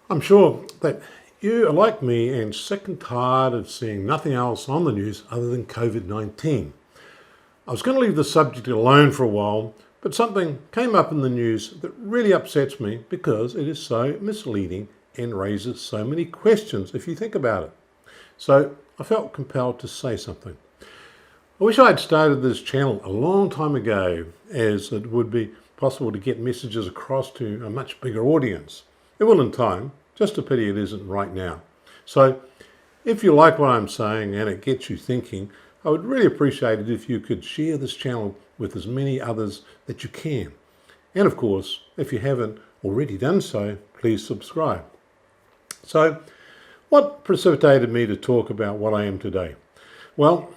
I'm sure that you are like me and sick and tired of seeing nothing else on the news other than COVID-19. I was going to leave the subject alone for a while, but something came up in the news that really upsets me because it is so misleading and raises so many questions if you think about it. So I felt compelled to say something. I wish I had started this channel a long time ago, as it would be possible to get messages across to a much bigger audience. It will in time, just a pity it isn't right now. So if you like what I'm saying and it gets you thinking, I would really appreciate it if you could share this channel with as many others that you can. And of course, if you haven't already done so, please subscribe. So what precipitated me to talk about what I am today? Well,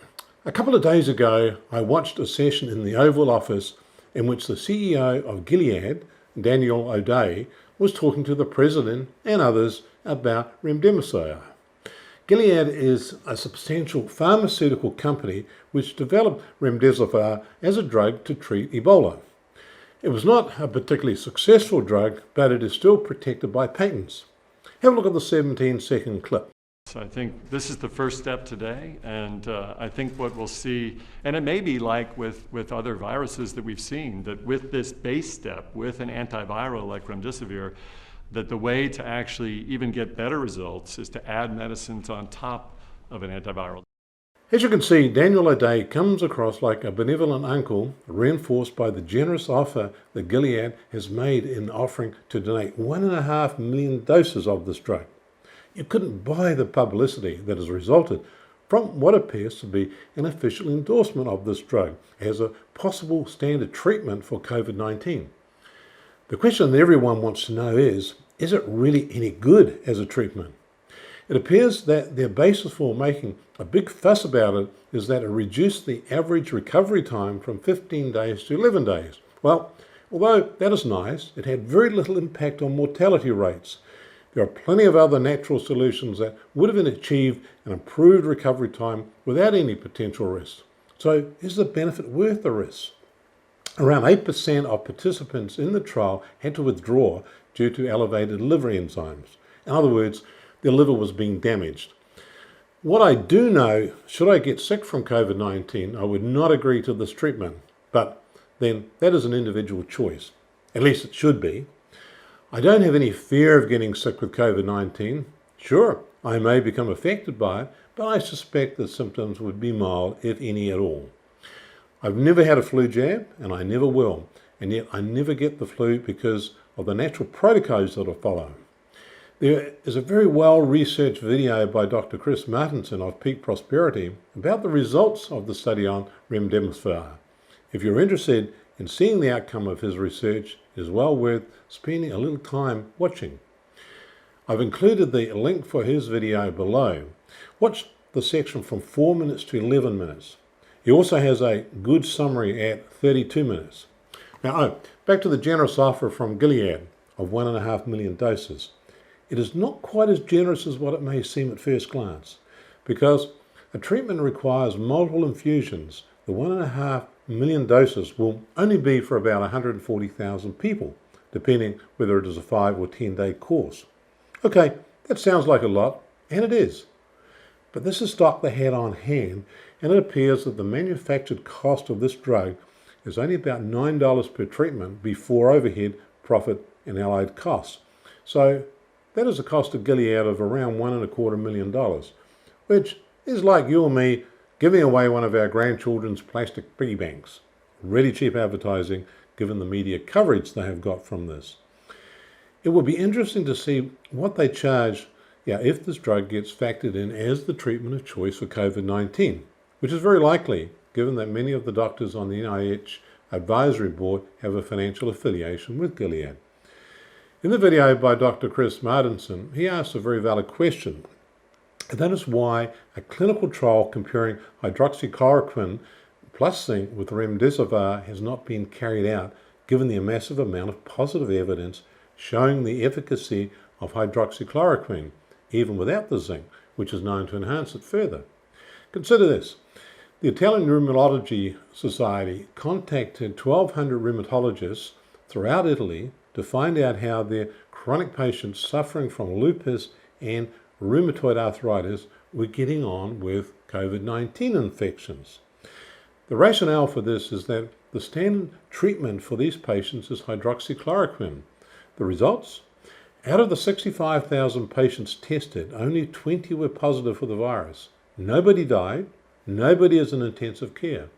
a couple of days ago, I watched a session in the Oval Office in which the CEO of Gilead, Daniel O'Day, was talking to the President and others about remdesivir. Gilead is a substantial pharmaceutical company which developed remdesivir as a drug to treat Ebola. It was not a particularly successful drug, but it is still protected by patents. Have a look at the 17-second clip. So I think this is the first step today, and I think what we'll see, and it may be like with other viruses that we've seen, that with this base step, with an antiviral like remdesivir, that the way to actually even get better results is to add medicines on top of an antiviral. As you can see, Daniel O'Day comes across like a benevolent uncle, reinforced by the generous offer that Gilead has made in offering to donate 1.5 million doses of this drug. You couldn't buy the publicity that has resulted from what appears to be an official endorsement of this drug as a possible standard treatment for COVID-19. The question that everyone wants to know is it really any good as a treatment? It appears that their basis for making a big fuss about it is that it reduced the average recovery time from 15 days to 11 days. Well, although that is nice, it had very little impact on mortality rates. There are plenty of other natural solutions that would have achieved an improved recovery time without any potential risk. So is the benefit worth the risk? Around 8% of participants in the trial had to withdraw due to elevated liver enzymes. In other words, their liver was being damaged. What I do know, should I get sick from COVID-19, I would not agree to this treatment, but then that is an individual choice. At least it should be. I don't have any fear of getting sick with COVID-19. Sure, I may become affected by it, but I suspect the symptoms would be mild, if any at all. I've never had a flu jab, and I never will, and yet I never get the flu because of the natural protocols that I follow. There is a very well-researched video by Dr. Chris Martinson of Peak Prosperity about the results of the study on remdesivir. If you're interested in seeing the outcome of his research, it is well worth spending a little time watching. I've included the link for his video below. Watch the section from 4 minutes to 11 minutes. He also has a good summary at 32 minutes. Now, back to the generous offer from Gilead of 1.5 million doses. It is not quite as generous as what it may seem at first glance, because a treatment requires multiple infusions. The 1.5 million doses will only be for about 140,000 people, depending whether it is a 5 or 10-day course. Okay, that sounds like a lot, and it is. But this is stock they had on hand, and it appears that the manufactured cost of this drug is only about $9 per treatment before overhead, profit, and allied costs. So that is a cost to Gilead of around $1.25 million, which is like you or me giving away one of our grandchildren's plastic piggy banks. Really cheap advertising, given the media coverage they have got from this. It will be interesting to see what they charge if this drug gets factored in as the treatment of choice for COVID-19, which is very likely, given that many of the doctors on the NIH advisory board have a financial affiliation with Gilead. In the video by Dr. Chris Martinson, he asked a very valid question. And that is why a clinical trial comparing hydroxychloroquine plus zinc with remdesivir has not been carried out, given the massive amount of positive evidence showing the efficacy of hydroxychloroquine, even without the zinc, which is known to enhance it further. Consider this. The Italian Rheumatology Society contacted 1,200 rheumatologists throughout Italy to find out how their chronic patients suffering from lupus and rheumatoid arthritis were getting on with COVID-19 infections. The rationale for this is that the standard treatment for these patients is hydroxychloroquine. The results? Out of the 65,000 patients tested, only 20 were positive for the virus. Nobody died. Nobody is in intensive care.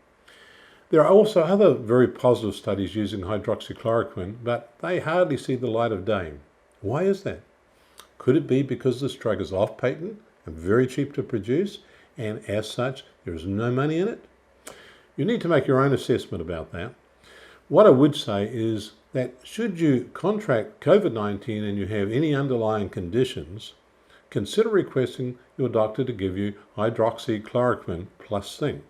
There are also other very positive studies using hydroxychloroquine, but they hardly see the light of day. Why is that? Could it be because this drug is off patent and very cheap to produce, and as such, there is no money in it? You need to make your own assessment about that. What I would say is that should you contract COVID-19 and you have any underlying conditions, consider requesting your doctor to give you hydroxychloroquine plus zinc.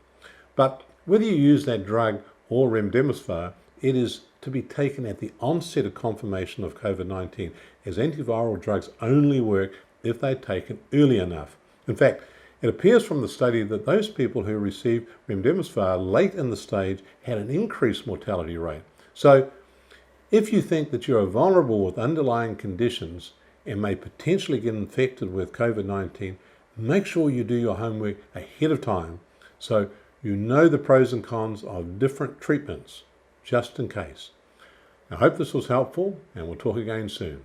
But whether you use that drug or remdesivir, it is to be taken at the onset of confirmation of COVID-19, as antiviral drugs only work if they're taken early enough. In fact, it appears from the study that those people who received remdesivir late in the stage had an increased mortality rate. So, if you think that you are vulnerable with underlying conditions and may potentially get infected with COVID-19, make sure you do your homework ahead of time so you know the pros and cons of different treatments, just in case. I hope this was helpful, and we'll talk again soon.